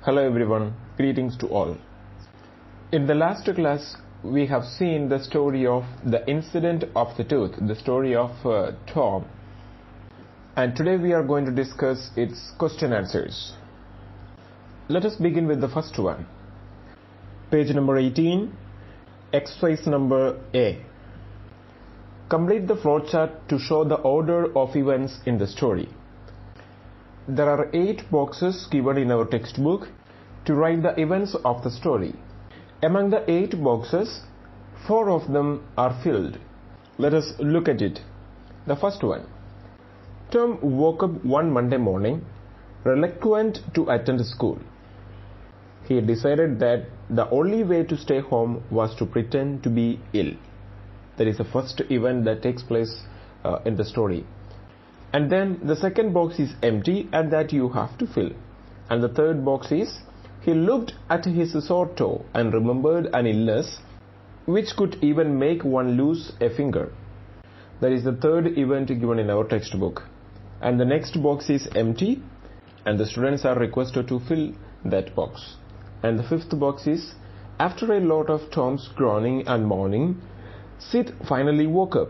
Hello everyone, greetings to all. In the last class, we have seen the story of the incident of the tooth, the story of Tom. And today we are going to discuss its question answers. Let us begin with the first one. Page number 18, exercise number A. Complete the flowchart to show the order of events in the story. There are 8 boxes given in our textbook to write the events of the story. Among the 8 boxes, 4 of them are filled. Let us look at it. The first one. Tom woke up one Monday morning, reluctant to attend school. He decided that the only way to stay home was to pretend to be ill. That is the first event that takes place in the story. And then the second box is empty, and that you have to fill. And the third box is, he looked at his sore toe and remembered an illness which could even make one lose a finger. That is the third event given in our textbook. And the next box is empty, and the students are requested to fill that box. And the fifth box is, after a lot of Tom's groaning and moaning, Sid finally woke up.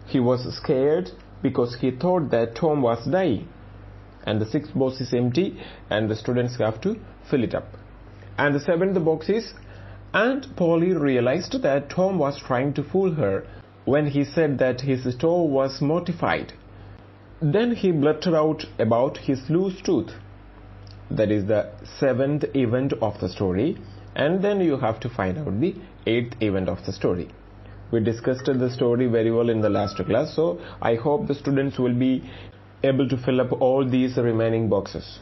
He was scared because he thought that Tom was dying. And the sixth box is empty, and the students have to fill it up. And the seventh box is, Aunt Polly realized that Tom was trying to fool her when he said that his toe was mortified. Then he blurted out about his loose tooth. That is the 7th event of the story, and then you have to find out the 8th event of the story. We discussed the story very well in the last class, so I hope the students will be able to fill up all these remaining boxes.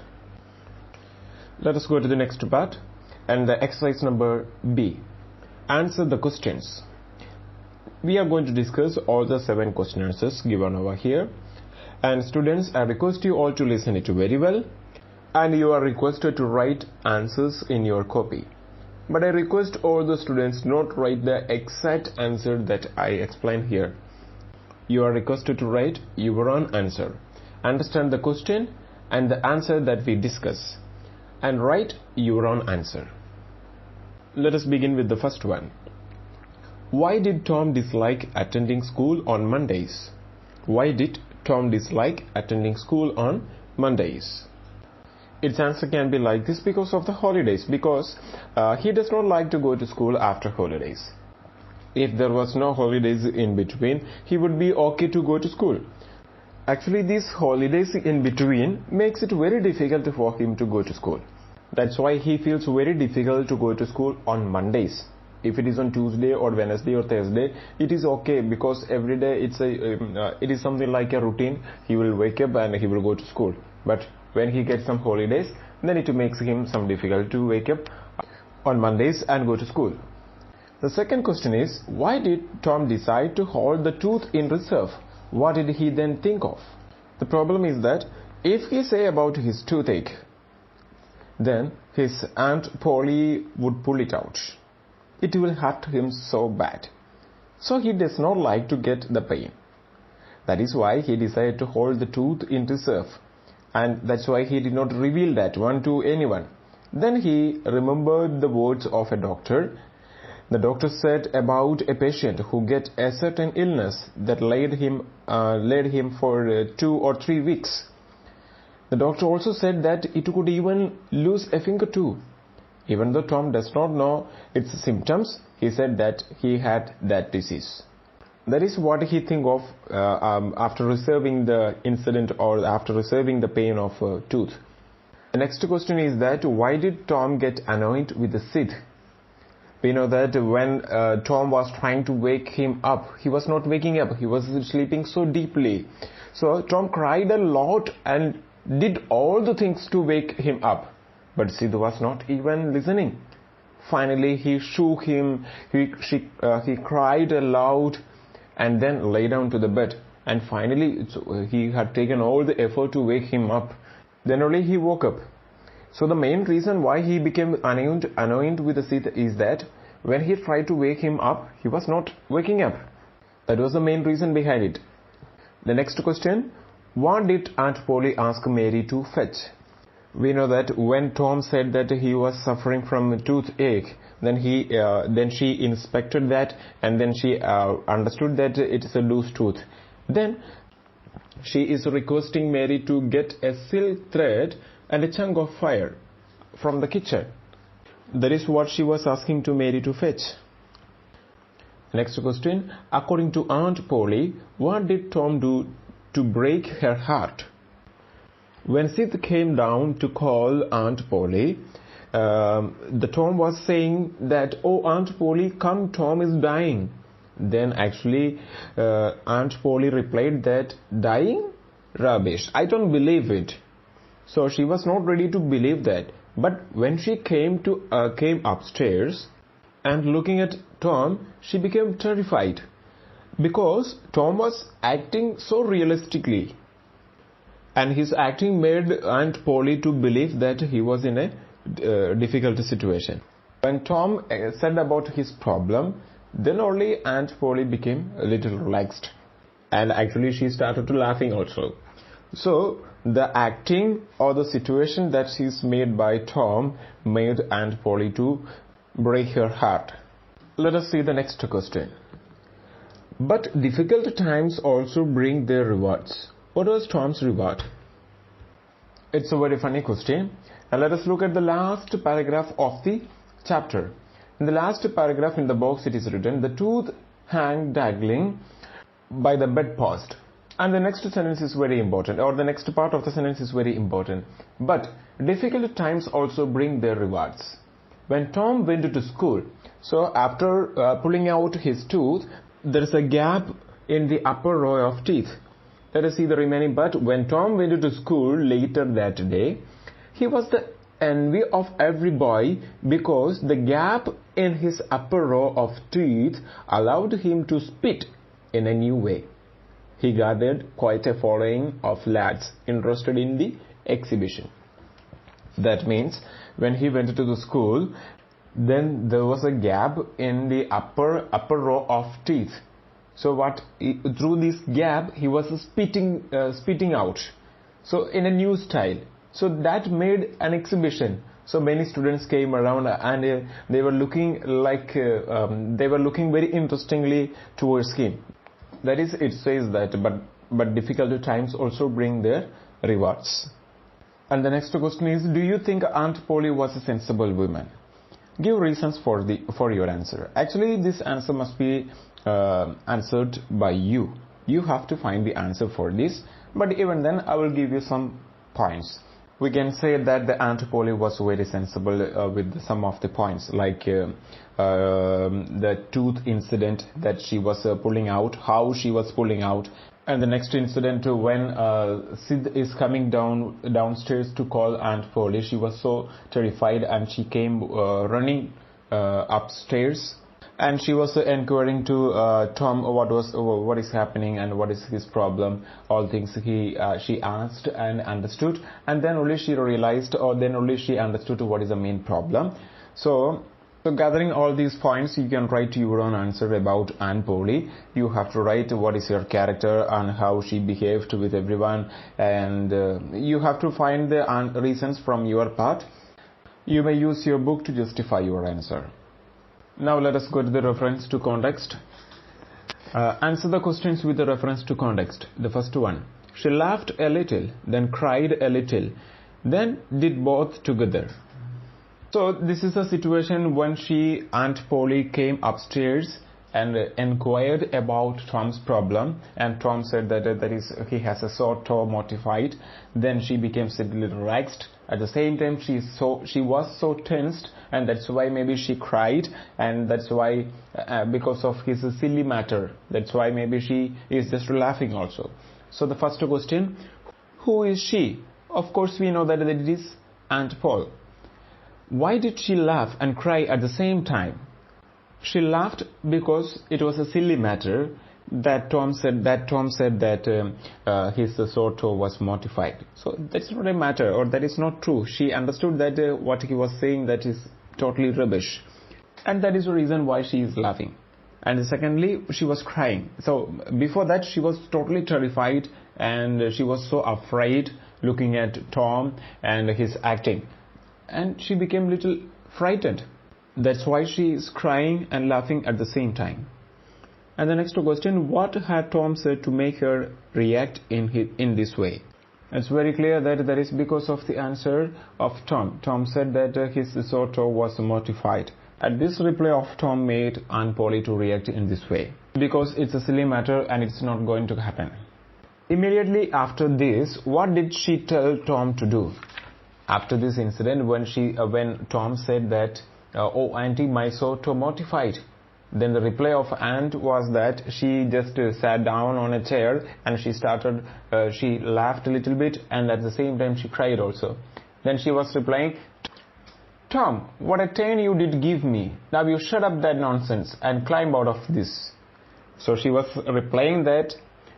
Let us go to the next part, and the exercise number B. Answer the questions. We are going to discuss all the 7 question answers given over here. And students, I request you all to listen it very well, and you are requested to write answers in your copy. But I request all the students not write the exact answer that I explained here. You are requested to write your own answer. Understand the question and the answer that we discuss, and write your own answer. Let us begin with the first one. Why did Tom dislike attending school on Mondays? Why did Tom dislike attending school on Mondays? Its answer can be like this: because of the holidays, because he does not like to go to school after holidays. If there was no holidays in between, he would be okay to go to school. Actually, these holidays in between makes it very difficult for him to go to school. That's why he feels very difficult to go to school on Mondays. If it is on Tuesday or Wednesday or Thursday, it is okay, because every day it is something like a routine. He will wake up and he will go to school. But when he gets some holidays, then it makes him some difficult to wake up on Mondays and go to school. The second question is, why did Tom decide to hold the tooth in reserve? What did he then think of? The problem is that if he say about his toothache, then his Aunt Polly would pull it out. It will hurt him so bad. So he does not like to get the pain. That is why he decided to hold the tooth in reserve. And that's why he did not reveal that one to anyone. Then he remembered the words of a doctor. The doctor said about a patient who get a certain illness that laid him for 2 or 3 weeks. The doctor also said that it could even lose a finger too. Even though Tom does not know its symptoms, he said that he had that disease. That is what he think of after reserving the incident, or after reserving the pain of tooth. The next question is that, why did Tom get annoyed with the Sid? We know that when Tom was trying to wake him up, he was not waking up. He was sleeping so deeply. So Tom cried a lot and did all the things to wake him up. But Sid was not even listening. Finally, he shook him. He cried aloud and then lay down to the bed. And finally, he had taken all the effort to wake him up. Then only he woke up. So the main reason why he became annoyed with the Sid is that when he tried to wake him up, he was not waking up. That was the main reason behind it. The next question, what did Aunt Polly ask Mary to fetch? we know that when Tom said that he was suffering from a toothache, then she inspected that, and then she understood that it is a loose tooth. Then she is requesting Mary to get a silk thread and a chunk of fire from the kitchen. That is what she was asking to Mary to fetch. Next question. According to Aunt Polly, what did Tom do to break her heart? When Sid came down to call Aunt Polly, the Tom was saying that, "Oh, Aunt Polly, come, Tom is dying." Then actually Aunt Polly replied that, "Dying? Rubbish, I don't believe it." So she was not ready to believe that. But when she came upstairs and looking at Tom, she became terrified because Tom was acting so realistically, and his acting made Aunt Polly to believe that he was in a difficult situation. When Tom said about his problem, then only Aunt Polly became a little relaxed, and actually she started to laughing also. So the acting or the situation that is made by Tom made Aunt Polly to break her heart. Let us see the next question. But difficult times also bring their rewards. What was Tom's reward? It's a very funny question. And let us look at the last paragraph of the chapter. In the last paragraph in the box it is written, "The tooth hang dangling by the bedpost." And the next sentence is very important, or the next part of the sentence is very important. But difficult times also bring their rewards. When Tom went to school, so after pulling out his tooth, there is a gap in the upper row of teeth. Let us see the remaining part. When Tom went to school later that day, he was the envy of every boy because the gap in his upper row of teeth allowed him to spit in a new way. He gathered quite a following of lads interested in the exhibition. That means when he went to the school, then there was a gap in the upper row of teeth. So through this gap he was spitting out. So in a new style. So that made an exhibition. So many students came around and they were looking very interestingly towards him. That is, it says that, but difficult times also bring their rewards. And the next question is, do you think Aunt Polly was a sensible woman? Give reasons for your answer. Actually, this answer must be answered by you. You have to find the answer for this. But even then, I will give you some points. We can say that the Aunt Polly was very sensible with some of the points, like the tooth incident that she was pulling out, how she was pulling out, and the next incident when Sid is coming downstairs to call Aunt Polly. She was so terrified and she came running upstairs. And she was inquiring to Tom what is happening and what is his problem. All things she asked and understood, and then only she realized, or then only she understood what is the main problem. So gathering all these points, you can write your own answer about Aunt Polly. You have to write what is her character and how she behaved with everyone, and you have to find the reasons from your part. You may use your book to justify your answer. Now let us go to the reference to context. Answer the questions with the reference to context. The first one. She laughed a little, then cried a little, then did both together. So this is a situation when Aunt Polly came upstairs and inquired about Tom's problem, and Tom said that he has a sore toe, mortified. Then she became a little relaxed. At the same time, she was so tensed, and that's why maybe she cried, and that's why because of his silly matter, that's why maybe she is just laughing also. So the first question, who is she? Of course we know that it is Aunt Polly. Why did she laugh and cry at the same time? She laughed because it was a silly matter that Tom said that his sore toe was mortified. So that's not a matter, or that is not true. She understood that what he was saying, that is totally rubbish, and that is the reason why she is laughing. And secondly, she was crying. So before that, she was totally terrified and she was so afraid looking at Tom and his acting, and she became a little frightened. That's why she is crying and laughing at the same time. And the next question, what had Tom said to make her react in this way? It's very clear that is because of the answer of Tom. Tom said that his Soto was mortified. At this reply of Tom made Aunt Polly to react in this way, because it's a silly matter and it's not going to happen. Immediately after this, what did she tell Tom to do? After this incident, when Tom said that, "Oh, Auntie, my Soto mortified," then the reply of Aunt was that she just sat down on a chair and she laughed a little bit, and at the same time she cried also. Then she was replying, "Tom, what a turn you did give me. Now you shut up that nonsense and climb out of this." So she was replying that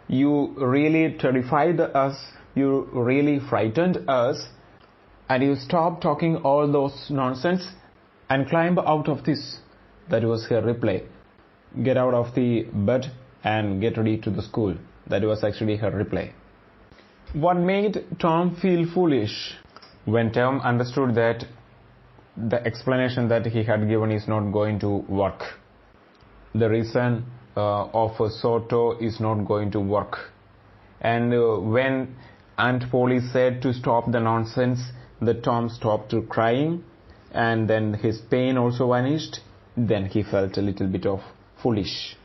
you really terrified us, you really frightened us, and you stop talking all those nonsense and climb out of this. That was her reply. Get out of the bed and get ready to the school. That was actually her reply. What made Tom feel foolish? When Tom understood that the explanation that he had given is not going to work. The reason of Soto is not going to work. And when Aunt Polly said to stop the nonsense, the Tom stopped crying, and then his pain also vanished. Then he felt a little bit of foolish.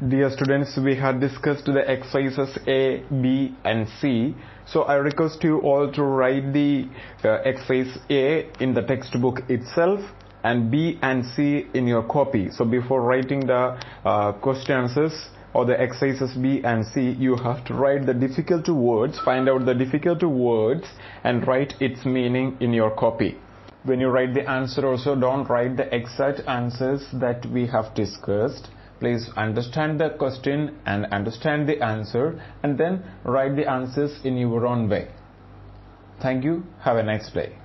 Dear students, we had discussed the exercises A, B and C. So I request you all to write the exercise A in the textbook itself and B and C in your copy. So before writing the question answers or the exercises B and C, you have to write the difficult words, find out the difficult words and write its meaning in your copy. When you write the answer also, don't write the exact answers that we have discussed. Please understand the question and understand the answer, and then write the answers in your own way. Thank you. Have a nice day.